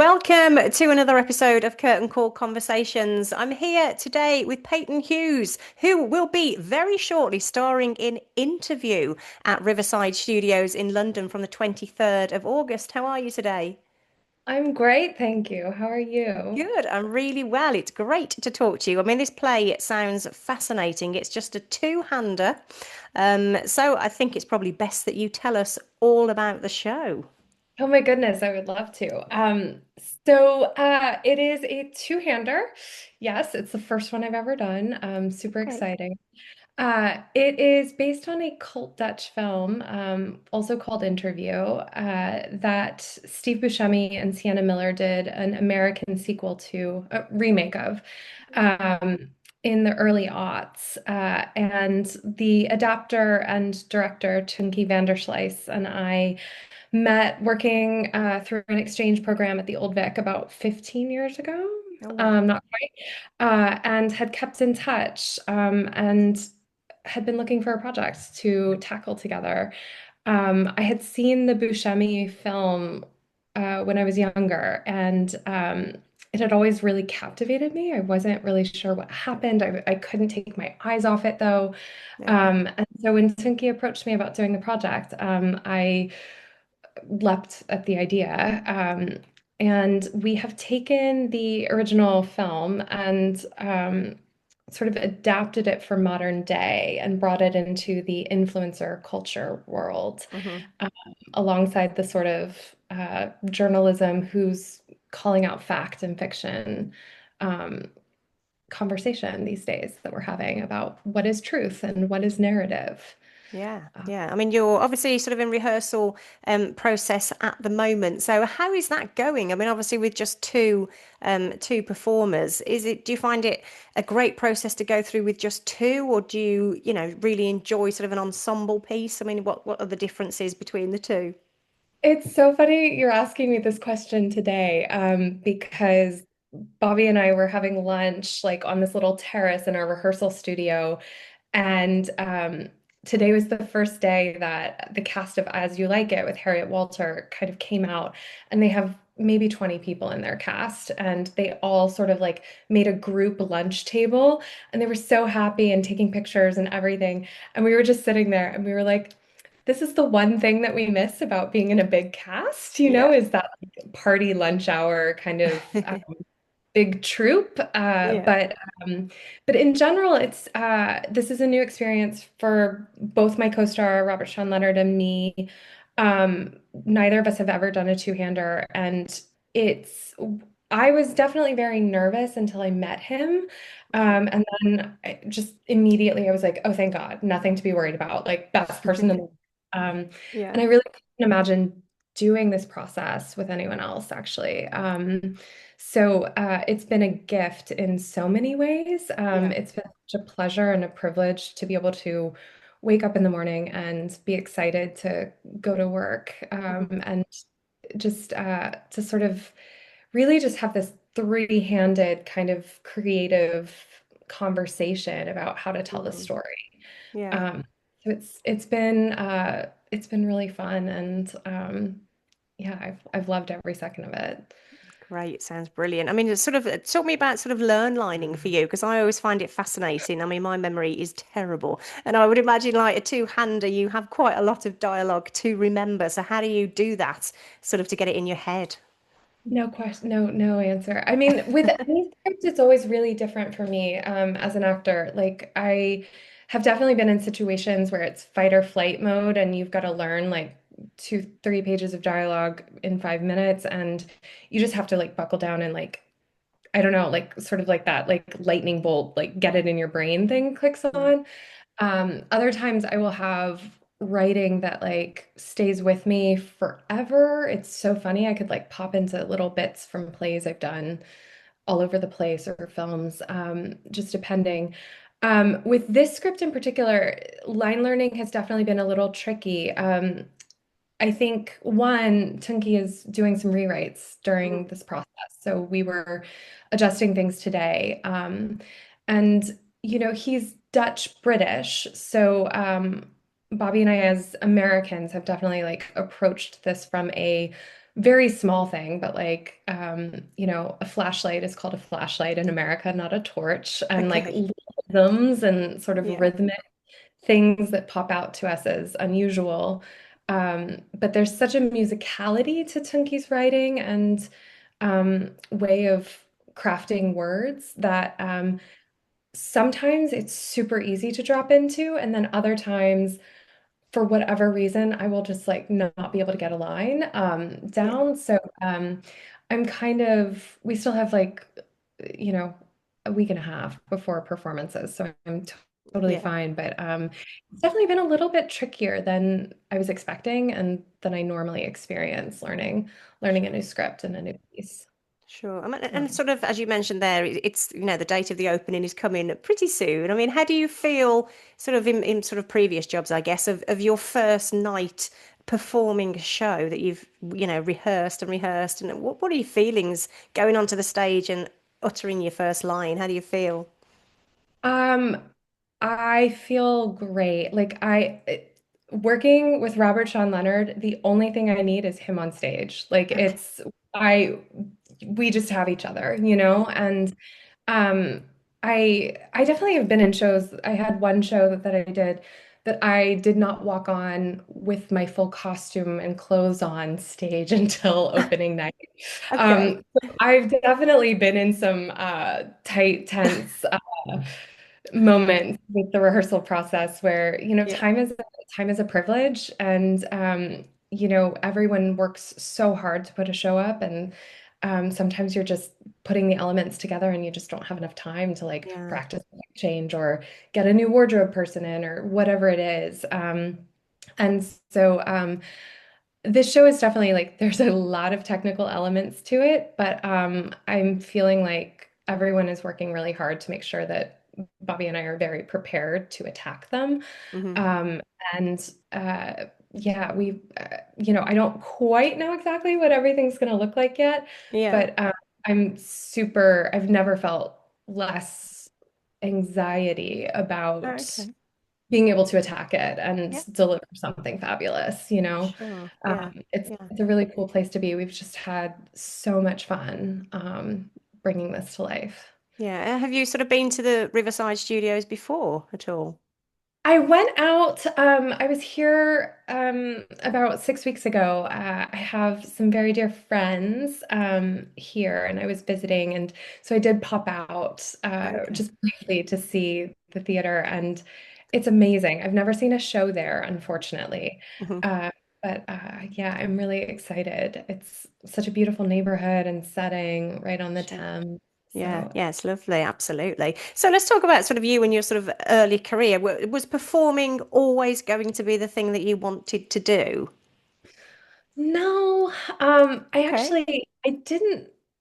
Welcome to another episode of Curtain Call Conversations. I'm here today with Paten Hughes, who will be very shortly starring in Interview at Riverside Studios in London from the 23rd of August. How are you today? I'm great, thank you. How are you? Good, I'm really well. It's great to talk to you. I mean, this play it sounds fascinating. It's just a two-hander. So I think it's probably best that you tell us all about the show. Oh my goodness, I would love to. It is a two-hander. Yes, it's the first one I've ever done. Super Great. exciting. It is based on a cult Dutch film, also called Interview, that Steve Buscemi and Sienna Miller did an American sequel to, a remake of, um, in the early aughts. And the adapter and director, Tunke Vanderslice, and I met working through an exchange program at the Old Vic about 15 years ago. Oh, wow. Not quite, and had kept in touch and had been looking for a project to tackle together. I had seen the Buscemi film when I was younger, and it had always really captivated me. I wasn't really sure what happened. I couldn't take my eyes off it though. Okay. And so when Tunke approached me about doing the project, I leapt at the idea. And we have taken the original film and sort of adapted it for modern day and brought it into the influencer culture world, Hmm. um, alongside the sort of journalism who's calling out fact and fiction um, conversation these days that we're having about what is truth and what is narrative. Yeah, yeah. I mean, you're obviously sort of in rehearsal process at the moment. So how is that going? I mean, obviously with just two performers, do you find it a great process to go through with just two, or do you really enjoy sort of an ensemble piece? I mean, what are the differences between the two? It's so funny you're asking me this question today, because Bobby and I were having lunch like on this little terrace in our rehearsal studio, and today was the first day that the cast of As You Like It with Harriet Walter kind of came out, and they have maybe 20 people in their cast, and they all sort of like made a group lunch table, and they were so happy and taking pictures and everything, and we were just sitting there, and we were like, this is the one thing that we miss about being in a big cast, Yeah. is that like, party lunch hour kind of big troop. Yeah. But in general, it's this is a new experience for both my co-star Robert Sean Leonard and me. Neither of us have ever done a two-hander, and it's I was definitely very nervous until I met him. Okay. And then just immediately I was like, oh, thank God, nothing to be worried about. Like best person in the world. And Yeah. I really couldn't imagine doing this process with anyone else, actually. It's been a gift in so many ways. Yeah. It's been such a pleasure and a privilege to be able to wake up in the morning and be excited to go to work, Hmm. and just to sort of really just have this three-handed kind of creative conversation about how to tell the Hmm. story. Yeah. Um, so it's been really fun, and yeah, I've loved every second of it. Great, sounds brilliant. I mean, it's sort of talk me about sort of learn lining for you because I always find it fascinating. I mean, my memory is terrible, and I would imagine like a two-hander, you have quite a lot of dialogue to remember. So how do you do that, sort of to get it in your head? No question, no answer. I mean, with any script, it's always really different for me, as an actor. Like I have definitely been in situations where it's fight or flight mode, and you've got to learn like two, 3 pages of dialogue in 5 minutes, and you just have to like buckle down and like I don't know, like sort of like that, like lightning bolt, like get it in your brain thing clicks Yeah. on. Other times I will have writing that like stays with me forever. It's so funny. I could like pop into little bits from plays I've done all over the place or films, just depending. With this script in particular, line learning has definitely been a little tricky. I think one, Tunki is doing some rewrites Mm. during this process. So we were adjusting things today. And, he's Dutch British. So Bobby and I, as Americans, have definitely like approached this from a very small thing, but like a flashlight is called a flashlight in America, not a torch, and like Okay. little rhythms and sort of Yeah. rhythmic things that pop out to us as unusual. But there's such a musicality to Tunke's writing and way of crafting words that sometimes it's super easy to drop into, and then other times for whatever reason, I will just like not be able to get a line Yeah. down. So I'm kind of, we still have like, you know, a week and a half before performances. So I'm totally Yeah. fine. But it's definitely been a little bit trickier than I was expecting and than I normally experience learning a Sure. new script and a new piece. Sure. I mean, and Um, sort of as you mentioned there, it's, the date of the opening is coming pretty soon. I mean, how do you feel sort of in sort of previous jobs, I guess, of your first night performing a show that you've, rehearsed and rehearsed, and what are your feelings going onto the stage and uttering your first line? How do you feel? Um, I feel great. Working with Robert Sean Leonard, the only thing I need is him on stage. Like Okay. I we just have each other, and um I definitely have been in shows. I had one show that I did that I did not walk on with my full costume and clothes on stage until opening night. Okay. So I've definitely been in some tight, tense moments with the rehearsal process where, Yeah. time is a privilege, and everyone works so hard to put a show up, and sometimes you're just putting the elements together and you just don't have enough time to like Yeah. practice the change or get a new wardrobe person in or whatever it is. And so this show is definitely like there's a lot of technical elements to it, but I'm feeling like everyone is working really hard to make sure that Bobby and I are very prepared to attack them. Hmm. Um, and yeah, I don't quite know exactly what everything's going to look like yet, Yeah. but I've never felt less anxiety about Okay. being able to attack it and Yeah. deliver something fabulous. Sure. Yeah. Yeah. It's a really cool place to be. We've just had so much fun bringing this to life. Yeah. Have you sort of been to the Riverside Studios before at all? I went out. I was here about 6 weeks ago. I have some very dear friends here, and I was visiting, and so I did pop out Okay. just briefly to see the theater, and it's amazing. I've never seen a show there, unfortunately, Hmm. uh, but yeah, I'm really excited. It's such a beautiful neighborhood and setting right on the Sure. Thames. Yeah, So yeah, it's lovely, absolutely. So let's talk about sort of you and your sort of early career. Was performing always going to be the thing that you wanted to do? no, Okay,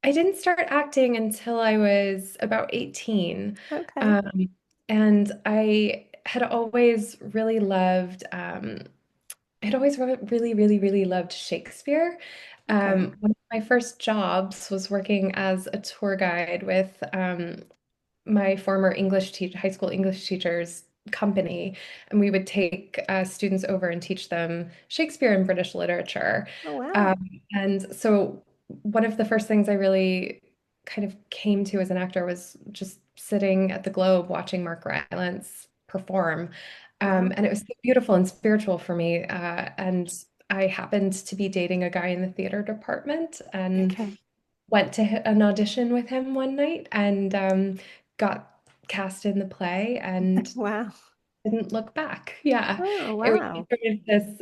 I didn't start acting until I was about 18. okay, Um, and I had always really loved I'd always really, really, really loved Shakespeare. okay. One of my first jobs was working as a tour guide with my former high school English teacher's company, and we would take students over and teach them Shakespeare and British literature. Oh, wow. Um, and so one of the first things I really kind of came to as an actor was just sitting at the Globe watching Mark Rylance perform. Wow. And it was so beautiful and spiritual for me. And I happened to be dating a guy in the theater department and Okay. went to an audition with him one night and got cast in the play and Wow. didn't look back. Yeah. Oh, It was wow. sort of this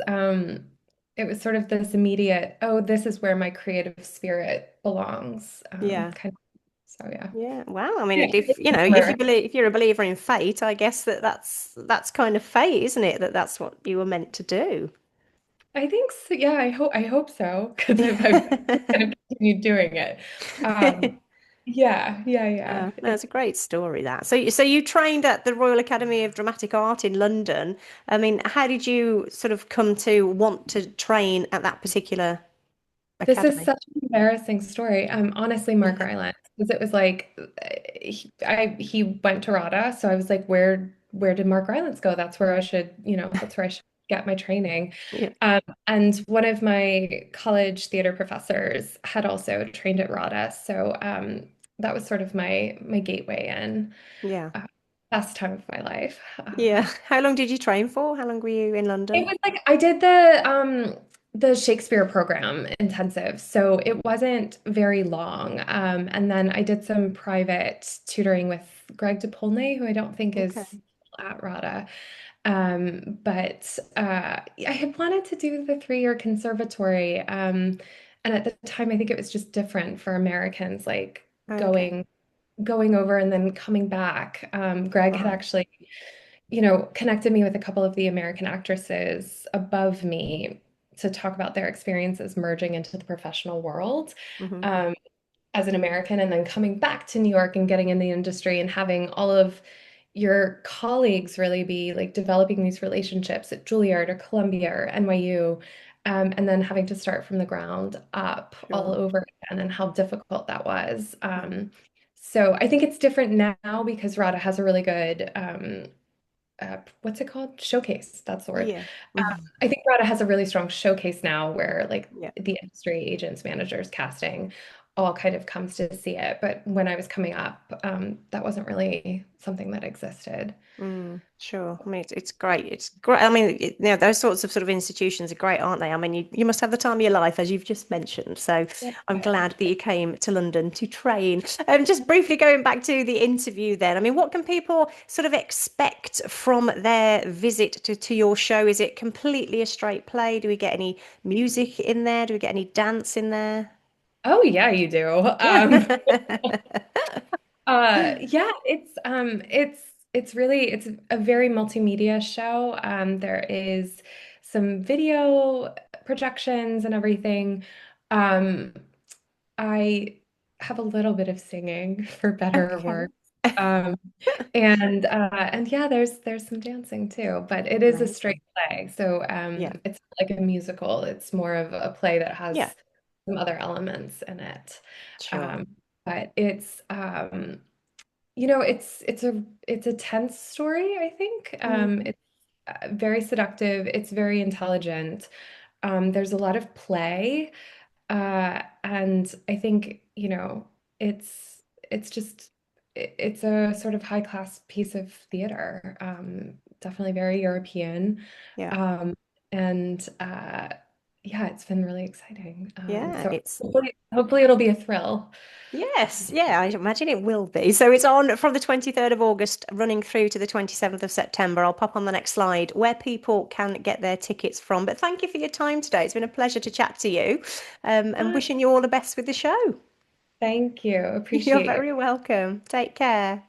it was sort of this immediate, oh, this is where my creative spirit belongs. Yeah. Kind of so yeah. Yeah. Wow. I mean, Yeah. if if you believe, if you're a believer in fate, I guess that's kind of fate, isn't it? That's what you were meant to do. I think so. Yeah, I hope so because I've kind of continued doing it. Um, yeah. No, it's a great story that. So you trained at the Royal Academy of Dramatic Art in London. I mean, how did you sort of come to want to train at that particular This is academy? such an embarrassing story. Honestly, Mark Rylance, because it was like he went to RADA, so I was like, where did Mark Rylance go? That's where I should get my training. Yeah. And one of my college theater professors had also trained at RADA, so that was sort of my gateway in. Yeah. Uh, Best time of my life. Yeah. How long did you train for? How long were you in It London? was like I did the Shakespeare program intensive, so it wasn't very long. And then I did some private tutoring with Greg DePaulnay, who I don't think is Okay. at RADA. But I had wanted to do the 3-year conservatory. And at the time, I think it was just different for Americans, like Okay. going going over and then coming back. Greg had Right. actually connected me with a couple of the American actresses above me to talk about their experiences merging into the professional world Hmm. um, as an American, and then coming back to New York and getting in the industry and having all of your colleagues really be like developing these relationships at Juilliard or Columbia or NYU, and then having to start from the ground up all Sure. over again and how difficult that was. Yeah. So I think it's different now because RADA has a really good what's it called? Showcase. That's the word. Yeah. Hmm. I think RADA has a really strong showcase now where like Yeah. the industry agents, managers, casting all kind of comes to see it. But when I was coming up, that wasn't really something that existed. Mm, sure. I mean, it's great. It's great. I mean, those sorts of sort of institutions are great, aren't they? I mean, you must have the time of your life, as you've just mentioned. So Yeah. I'm glad that you came to London to train. Just briefly going back to the interview then, I mean, what can people sort of expect from their visit to your show? Is it completely a straight play? Do we get any music in there? Do we get any dance in there? Oh yeah, you do. Yeah. Yeah, it's really it's a very multimedia show. There is some video projections and everything. Um, I have a little bit of singing for better or Okay. worse. Um, and yeah, there's some dancing too, but it is a Amazing. straight play. So Yeah. it's not like a musical. It's more of a play that Yeah. has some other elements in it. Sure. Um, but it's a tense story, I think. Mm, It's very seductive. It's very intelligent. There's a lot of play. And I think, it's just it's a sort of high class piece of theater. Definitely very European. yeah. Um, and yeah, it's been really exciting. Yeah. So It's hopefully it'll be a thrill. yes. Yeah. I imagine it will be. So it's on from the 23rd of August, running through to the 27th of September. I'll pop on the next slide where people can get their tickets from. But thank you for your time today. It's been a pleasure to chat to you, and Ah, wishing you all the best with the show. thank you. You're Appreciate you. very welcome. Take care.